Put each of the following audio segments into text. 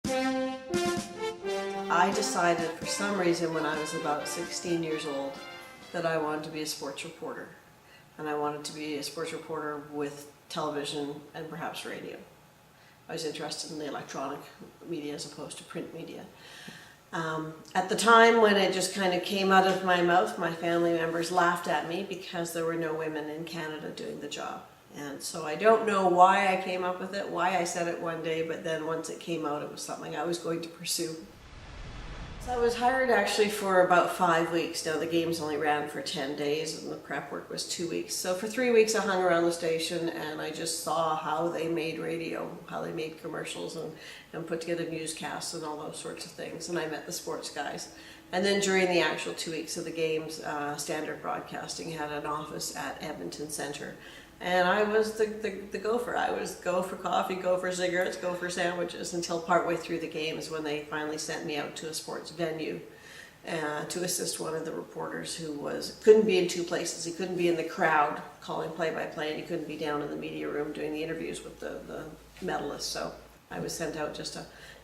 I decided for some reason when I was about 16 years old that I wanted to be a sports reporter. And I wanted to be a sports reporter with television and perhaps radio. I was interested in the electronic media as opposed to print media. At the time when it just kind of came out of my mouth, my family members laughed at me because there were no women in Canada doing the job. And so I don't know why I came up with it, why I said it one day, but then once it came out, it was something I was going to pursue. So I was hired actually for about 5 weeks. Now the games only ran for 10 days and the prep work was 2 weeks. So for 3 weeks I hung around the station and I just saw how they made radio, how they made commercials and put together newscasts and all those sorts of things. And I met the sports guys. And then during the actual 2 weeks of the games, Standard Broadcasting had an office at Edmonton Centre. And I was the gopher. I was go for coffee, go for cigarettes, go for sandwiches until partway through the games when they finally sent me out to a sports venue to assist one of the reporters who couldn't be in two places. He couldn't be in the crowd calling play-by-play and he couldn't be down in the media room doing the interviews with the medalists. So I was sent out just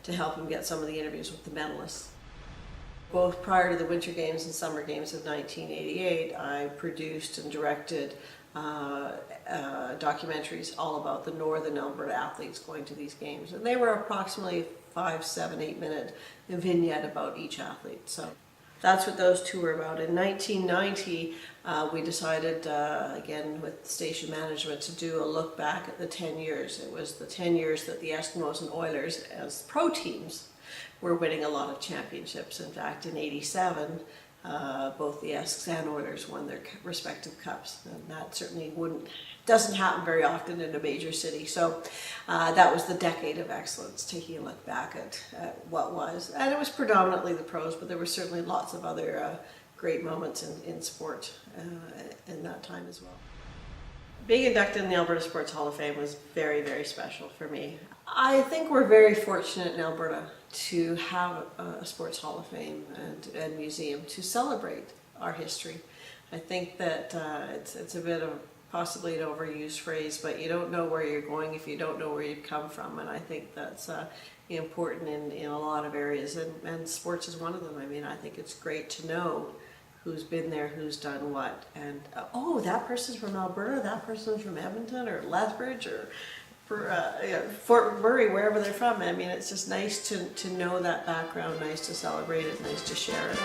to help him get some of the interviews with the medalists. Both prior to the Winter Games and Summer Games of 1988, I produced and directed documentaries all about the Northern Alberta athletes going to these games. And they were approximately 5, 7, 8 minute vignette about each athlete. So that's what those two were about. In 1990, we decided, again with station management, to do a look back at the 10 years. It was the 10 years that the Eskimos and Oilers as pro teams were winning a lot of championships. In fact, in '87, both the Esks and Oilers won their respective cups, and that certainly doesn't happen very often in a major city. So that was the decade of excellence, taking a look back at what was, and it was predominantly the pros, but there were certainly lots of other great moments in sport in that time as well. Being inducted in the Alberta Sports Hall of Fame was very, very special for me. I think we're very fortunate in Alberta to have a Sports Hall of Fame and museum to celebrate our history. I think that it's a bit of possibly an overused phrase, but you don't know where you're going if you don't know where you've come from, and I think that's important in a lot of areas, and sports is one of them. I mean, I think it's great to know who's been there, who's done what, and oh, that person's from Alberta, that person's from Edmonton or Lethbridge or Fort McMurray, wherever they're from. I mean, it's just nice to know that background, nice to celebrate it, nice to share it.